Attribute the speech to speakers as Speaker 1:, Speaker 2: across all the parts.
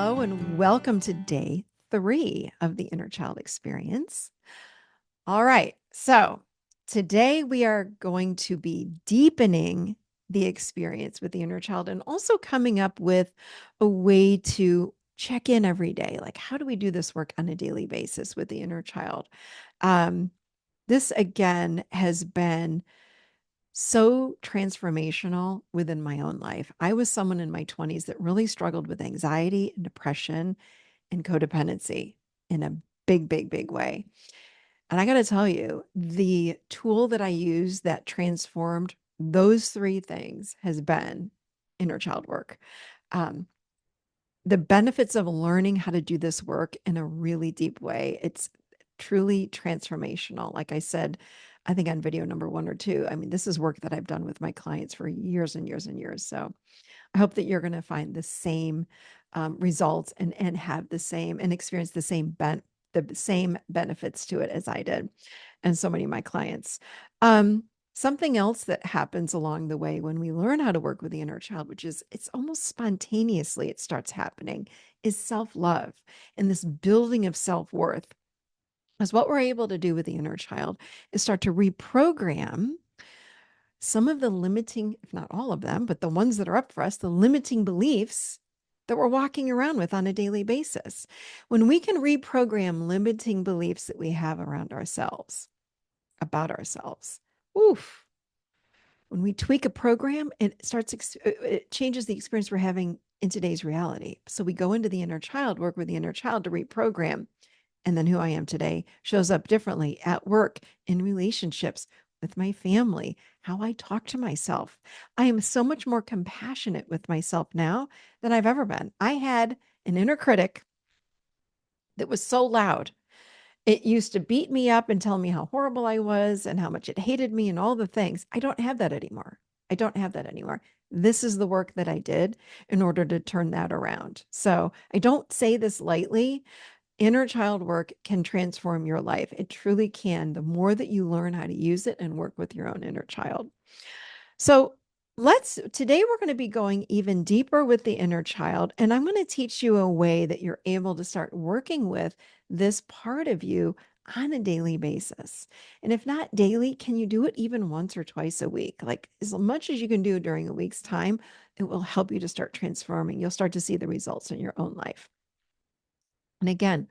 Speaker 1: Hello, and welcome to day 3 of the Inner Child Experience. All right, so today we are going to be deepening the experience with the inner child and also coming up with a way to check in every day. Like, how do we do this work on a daily basis with the inner child? Um, this again has been so transformational within my own life. I was someone in my 20s that really struggled with anxiety and depression and codependency in a big, big, big way. And I got to tell you, the tool that I use that transformed those three things has been inner child work. Um, the benefits of learning how to do this work in a really deep way, it's truly transformational. Like I said, I think on video number 1 or 2, I mean, this is work that I've done with my clients for years and years and years. So I hope that you're going to find the same results and have the same and experience the same benefits to it as I did, and so many of my clients. Something else that happens along the way when we learn how to work with the inner child, which is it's almost spontaneously it starts happening, is self-love and this building of self-worth. Because what we're able to do with the inner child is start to reprogram some of the limiting, if not all of them, but the ones that are up for us, the limiting beliefs that we're walking around with on a daily basis. When we can reprogram limiting beliefs that we have around ourselves, about ourselves, oof, when we tweak a program, it changes the experience we're having in today's reality. So we go into the inner child, work with the inner child to reprogram. And then who I am today shows up differently at work, in relationships, with my family, how I talk to myself. I am so much more compassionate with myself now than I've ever been. I had an inner critic that was so loud. It used to beat me up and tell me how horrible I was and how much it hated me and all the things. I don't have that anymore. I don't have that anymore. This is the work that I did in order to turn that around. So I don't say this lightly. Inner child work can transform your life. It truly can. The more that you learn how to use it and work with your own inner child. So today we're going to be going even deeper with the inner child. And I'm going to teach you a way that you're able to start working with this part of you on a daily basis. And if not daily, can you do it even once or twice a week? Like as much as you can do during a week's time, it will help you to start transforming. You'll start to see the results in your own life. And again,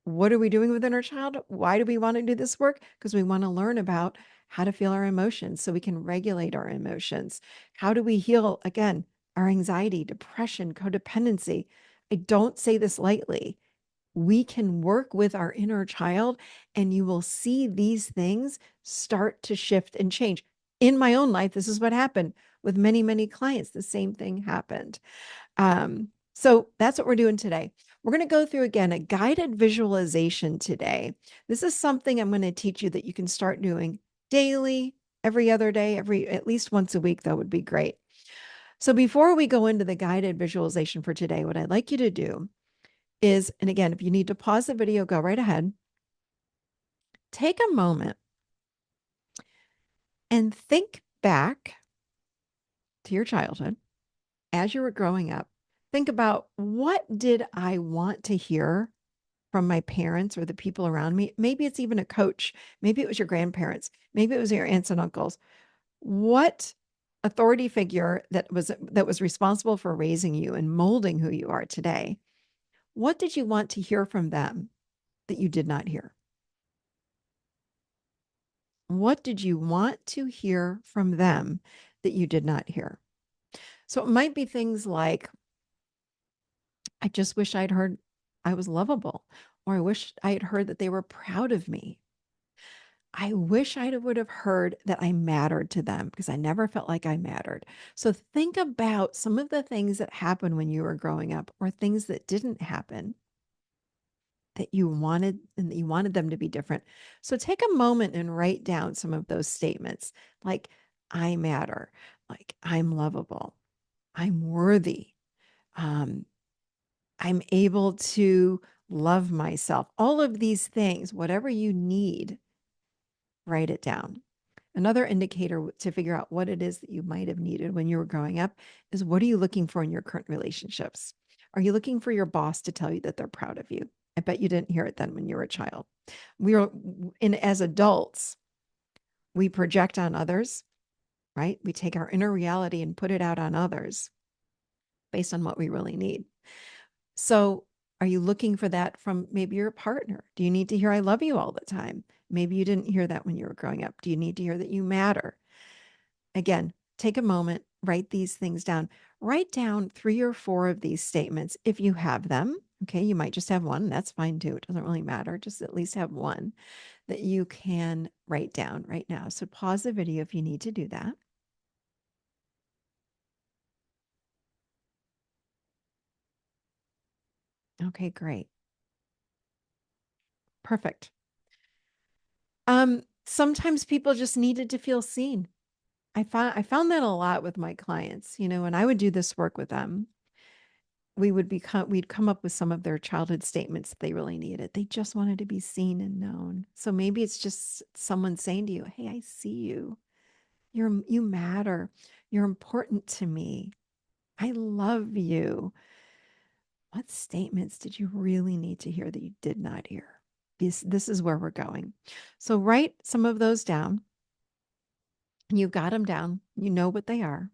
Speaker 1: what are we doing with inner child? Why do we want to do this work? Because we want to learn about how to feel our emotions so we can regulate our emotions. How do we heal, again, our anxiety, depression, codependency? I don't say this lightly. We can work with our inner child, and you will see these things start to shift and change. In my own life, this is what happened with many, many clients. The same thing happened. So that's what we're doing today. We're going to go through again a guided visualization today. This is something I'm going to teach you that you can start doing daily, every other day, at least once a week, that would be great. So before we go into the guided visualization for today, what I'd like you to do is, and again, if you need to pause the video, go right ahead. Take a moment and think back to your childhood as you were growing up. Think about, what did I want to hear from my parents or the people around me? Maybe it's even a coach. Maybe it was your grandparents. Maybe it was your aunts and uncles. What authority figure that was responsible for raising you and molding who you are today? What did you want to hear from them that you did not hear? What did you want to hear from them that you did not hear? So it might be things like, I just wish I'd heard I was lovable, or I wish I had heard that they were proud of me. I wish I would have heard that I mattered to them because I never felt like I mattered. So think about some of the things that happened when you were growing up or things that didn't happen that you wanted and that you wanted them to be different. So take a moment and write down some of those statements like, I matter, like, I'm lovable, I'm worthy, um, I'm able to love myself. All of these things, whatever you need, write it down. Another indicator to figure out what it is that you might have needed when you were growing up is, what are you looking for in your current relationships? Are you looking for your boss to tell you that they're proud of you? I bet you didn't hear it then when you were a child. We are in as adults, we project on others, right? We take our inner reality and put it out on others based on what we really need. So, are you looking for that from maybe your partner? Do you need to hear I love you all the time? Maybe you didn't hear that when you were growing up. Do you need to hear that you matter? Again, take a moment, write these things down. Write down 3 or 4 of these statements if you have them. Okay, you might just have one. That's fine too. It doesn't really matter. Just at least have one that you can write down right now. So pause the video if you need to do that. Okay, great. Perfect. Sometimes people just needed to feel seen. I found that a lot with my clients, when I would do this work with them, we'd come up with some of their childhood statements that they really needed. They just wanted to be seen and known. So maybe it's just someone saying to you, "Hey, I see you. You matter. You're important to me. I love you." What statements did you really need to hear that you did not hear? This is where we're going. So write some of those down. You've got them down. You know what they are.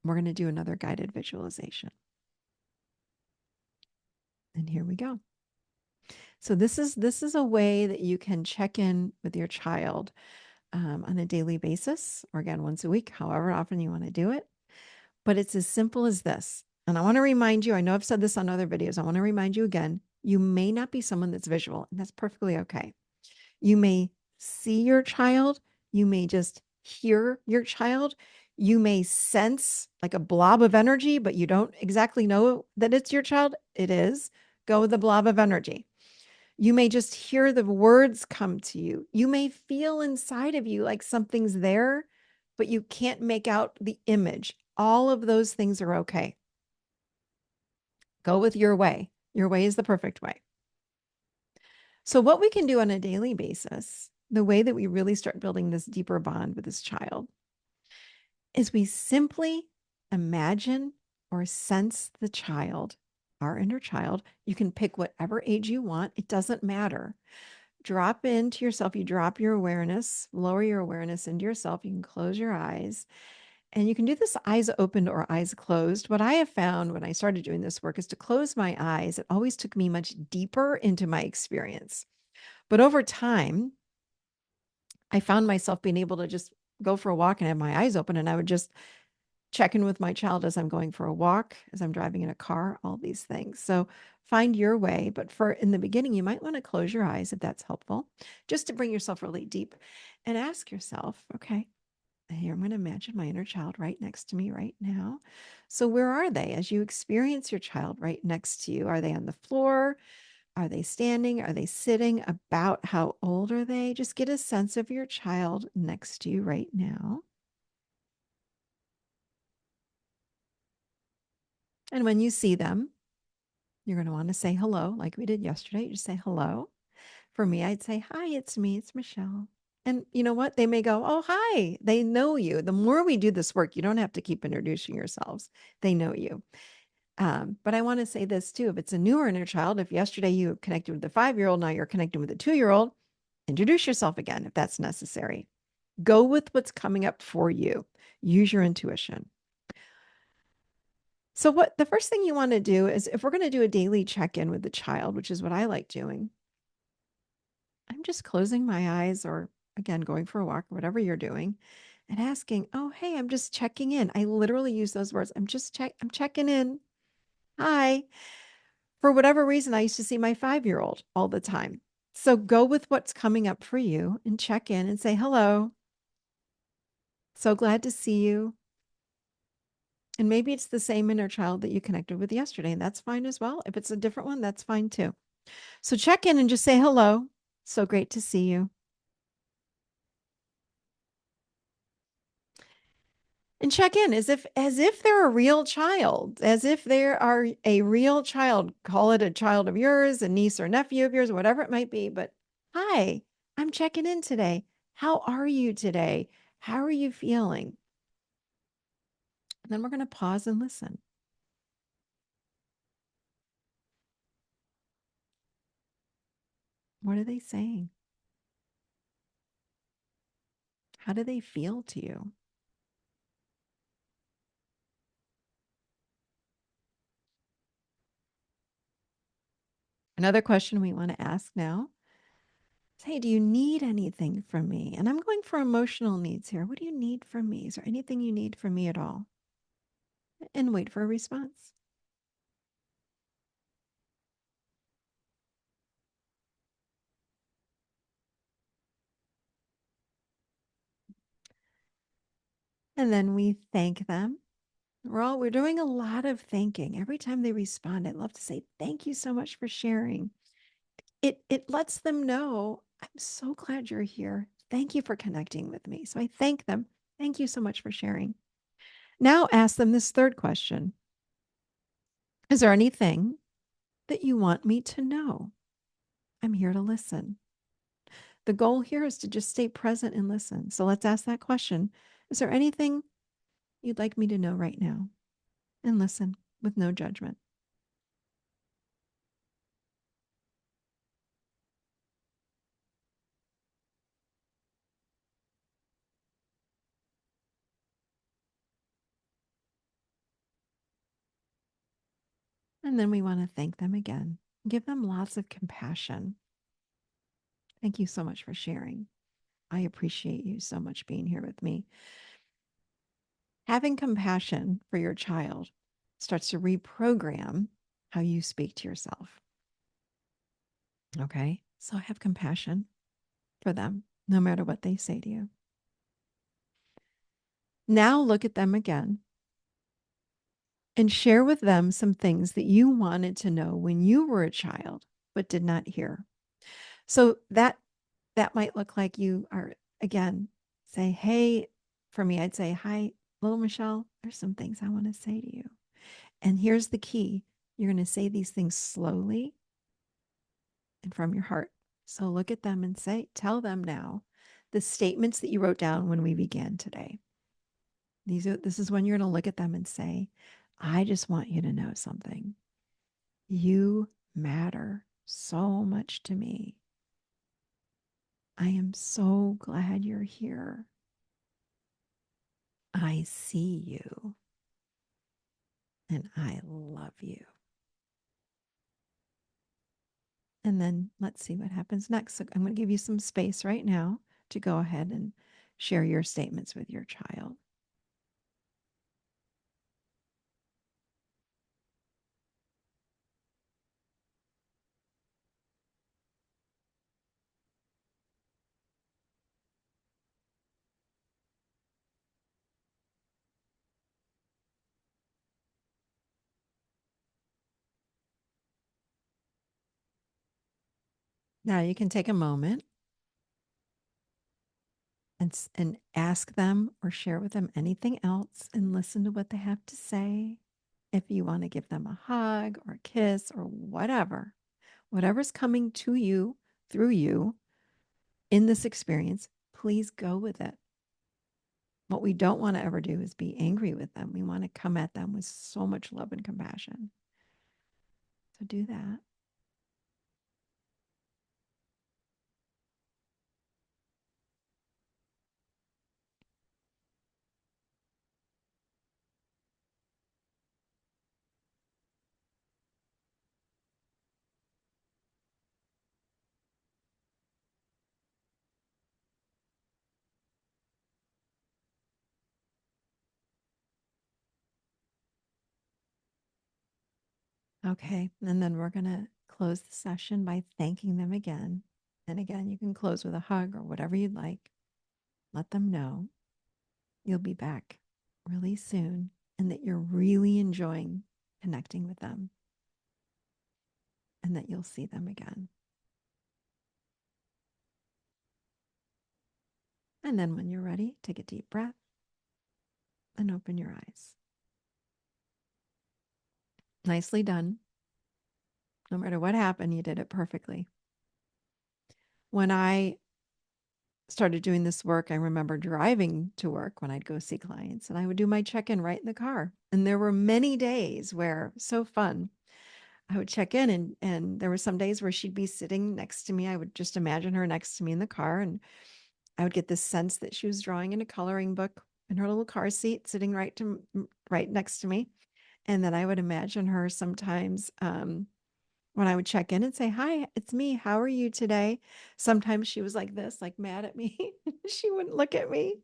Speaker 1: We're going to do another guided visualization. And here we go. So this is a way that you can check in with your child on a daily basis, or again once a week, however often you want to do it. But it's as simple as this. And I want to remind you, I know I've said this on other videos. I want to remind you again, you may not be someone that's visual, and that's perfectly okay. You may see your child, you may just hear your child, you may sense like a blob of energy, but you don't exactly know that it's your child. It is. Go with the blob of energy. You may just hear the words come to you. You may feel inside of you like something's there, but you can't make out the image. All of those things are okay. Go with your way. Your way is the perfect way. So, what we can do on a daily basis, the way that we really start building this deeper bond with this child, is we simply imagine or sense the child, our inner child. You can pick whatever age you want, it doesn't matter. Drop into yourself. You drop your awareness, lower your awareness into yourself. You can close your eyes. And you can do this eyes open or eyes closed. What I have found when I started doing this work is to close my eyes. It always took me much deeper into my experience. But over time, I found myself being able to just go for a walk and have my eyes open. And I would just check in with my child as I'm going for a walk, as I'm driving in a car, all these things. So find your way. But for in the beginning, you might want to close your eyes if that's helpful, just to bring yourself really deep and ask yourself, okay, here I'm going to imagine my inner child right next to me right now. So where are they as you experience your child right next to you? Are they on the floor? Are they standing? Are they sitting? About how old are they? Just get a sense of your child next to you right now. And when you see them, you're going to want to say hello, like we did yesterday. You just say hello. For me, I'd say, "Hi, it's me, it's Michelle." And you know what? They may go, "Oh, hi." They know you. The more we do this work, you don't have to keep introducing yourselves. They know you. But I want to say this too. If it's a newer inner child, if yesterday you connected with the 5-year-old, now you're connecting with a 2-year-old, introduce yourself again if that's necessary. Go with what's coming up for you. Use your intuition. So, what the first thing you want to do is if we're going to do a daily check in with the child, which is what I like doing, I'm just closing my eyes or again going for a walk, whatever you're doing, and asking, "Oh, hey, I'm just checking in." I literally use those words. I'm checking in. Hi. For whatever reason, I used to see my 5-year-old all the time. So go with what's coming up for you and check in and say, "Hello. So glad to see you." And maybe it's the same inner child that you connected with yesterday, and that's fine as well. If it's a different one, that's fine too. So check in and just say hello. So great to see you. And check in as if they're a real child, as if they are a real child. Call it a child of yours, a niece or nephew of yours, whatever it might be. But hi, I'm checking in today. How are you today? How are you feeling? And then we're going to pause and listen. What are they saying? How do they feel to you? Another question we want to ask now is, hey, do you need anything from me? And I'm going for emotional needs here. What do you need from me? Is there anything you need from me at all? And wait for a response. And then we thank them. We're doing a lot of thanking. Every time they respond, I'd love to say, thank you so much for sharing. It lets them know, I'm so glad you're here. Thank you for connecting with me. So I thank them. Thank you so much for sharing. Now ask them this third question. Is there anything that you want me to know? I'm here to listen. The goal here is to just stay present and listen. So let's ask that question. Is there anything you'd like me to know right now? And listen with no judgment. And then we want to thank them again. Give them lots of compassion. Thank you so much for sharing. I appreciate you so much being here with me. Having compassion for your child starts to reprogram how you speak to yourself. Okay. So have compassion for them, no matter what they say to you. Now look at them again and share with them some things that you wanted to know when you were a child, but did not hear. So that might look like you are, again, say, hey, for me, I'd say, hi, little Michelle, there's some things I want to say to you. And here's the key. You're going to say these things slowly and from your heart. So look at them and say, tell them now the statements that you wrote down when we began today. This is when you're going to look at them and say, I just want you to know something. You matter so much to me. I am so glad you're here. I see you and I love you. And then let's see what happens next. So I'm going to give you some space right now to go ahead and share your statements with your child. Now you can take a moment and ask them or share with them anything else and listen to what they have to say. If you want to give them a hug or a kiss or whatever, whatever's coming to you through you in this experience, please go with it. What we don't want to ever do is be angry with them. We want to come at them with so much love and compassion. So do that. Okay. And then we're going to close the session by thanking them again. And again, you can close with a hug or whatever you'd like. Let them know you'll be back really soon and that you're really enjoying connecting with them and that you'll see them again. And then when you're ready, take a deep breath and open your eyes. Nicely done. No matter what happened, you did it perfectly. When I started doing this work, I remember driving to work when I'd go see clients and I would do my check in right in the car. And there were many days where, so fun, I would check in, and there were some days where she'd be sitting next to me. I would just imagine her next to me in the car, and I would get this sense that she was drawing in a coloring book in her little car seat, sitting right next to me. And then I would imagine her sometimes when I would check in and say, "Hi, it's me. How are you today?" Sometimes she was like this, like mad at me. She wouldn't look at me.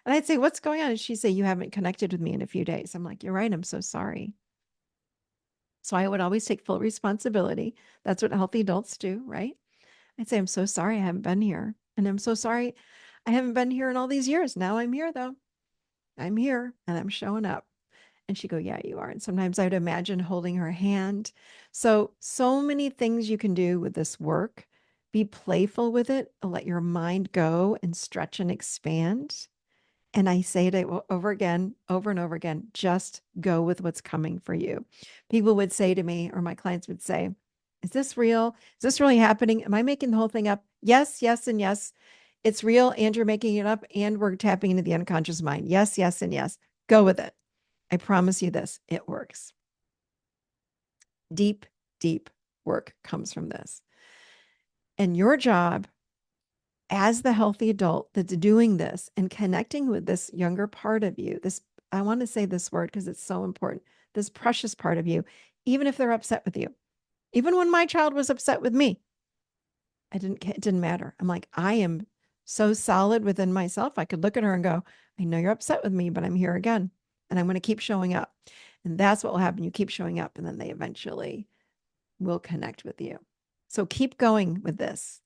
Speaker 1: And I'd say, "What's going on?" And she'd say, "You haven't connected with me in a few days." I'm like, "You're right. I'm so sorry." So I would always take full responsibility. That's what healthy adults do, right? I'd say, "I'm so sorry I haven't been here. And I'm so sorry I haven't been here in all these years. Now I'm here though. I'm here and I'm showing up." And she'd go, "Yeah, you are." And sometimes I'd imagine holding her hand. So many things you can do with this work. Be playful with it, let your mind go and stretch and expand. And I say it over again, over and over again, just go with what's coming for you. People would say to me, or my clients would say, "Is this real? Is this really happening? Am I making the whole thing up?" Yes, yes, and yes. It's real, and you're making it up, and we're tapping into the unconscious mind. Yes, yes, and yes. Go with it. I promise you this, it works. Deep, deep work comes from this. And your job as the healthy adult that's doing this and connecting with this younger part of you, this, I want to say this word because it's so important, this precious part of you, even if they're upset with you. Even when my child was upset with me, it didn't matter. I'm like, I am so solid within myself. I could look at her and go, "I know you're upset with me, but I'm here again. And I'm going to keep showing up." And that's what will happen. You keep showing up, and then they eventually will connect with you. So keep going with this.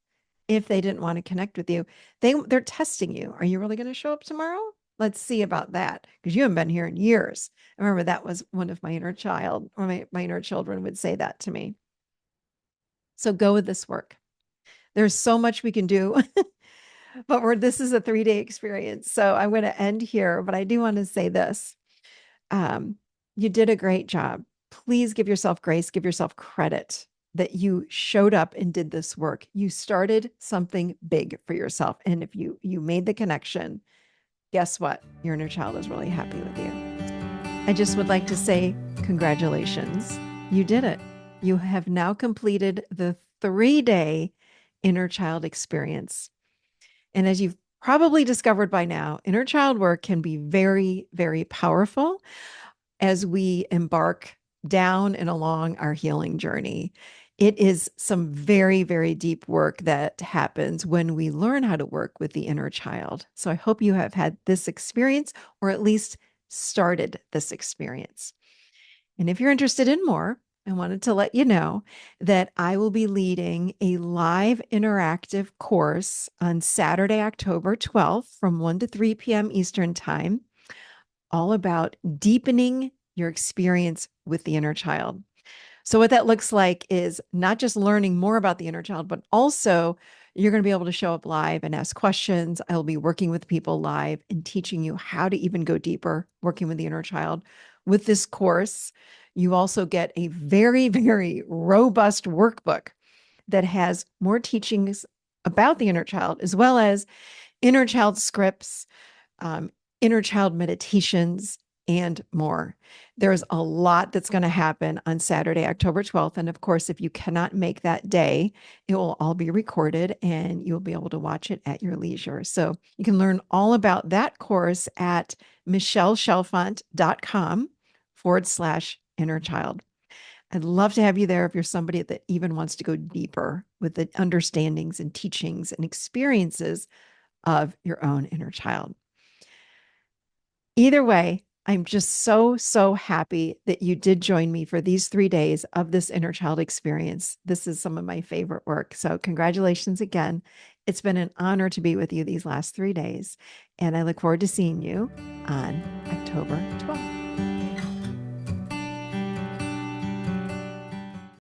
Speaker 1: If they didn't want to connect with you, they're testing you. Are you really going to show up tomorrow? Let's see about that, because you haven't been here in years. I remember that was one of my inner child, or my inner children would say that to me. So go with this work. There's so much we can do, but this is a 3-day experience. So I'm going to end here, but I do want to say this. Um, you did a great job. Please give yourself grace, give yourself credit that you showed up and did this work. You started something big for yourself. And if you made the connection, guess what? Your inner child is really happy with you. I just would like to say congratulations. You did it. You have now completed the 3-day inner child experience. And as you've probably discovered by now, inner child work can be very, very powerful as we embark down and along our healing journey. It is some very, very deep work that happens when we learn how to work with the inner child. So I hope you have had this experience, or at least started this experience. And if you're interested in more, I wanted to let you know that I will be leading a live interactive course on Saturday, October 12th from 1 to 3 p.m. Eastern Time, all about deepening your experience with the inner child. So, what that looks like is not just learning more about the inner child, but also you're going to be able to show up live and ask questions. I'll be working with people live and teaching you how to even go deeper working with the inner child. With this course, you also get a very, very robust workbook that has more teachings about the inner child, as well as inner child scripts, um, inner child meditations, and more. There's a lot that's going to happen on Saturday, October 12th. And of course, if you cannot make that day, it will all be recorded and you'll be able to watch it at your leisure. So you can learn all about that course at michelleshelfont.com/inner child. I'd love to have you there if you're somebody that even wants to go deeper with the understandings and teachings and experiences of your own inner child. Either way, I'm just so, so happy that you did join me for these 3 days of this inner child experience. This is some of my favorite work. So, congratulations again. It's been an honor to be with you these last 3 days. And I look forward to seeing you on October 12th.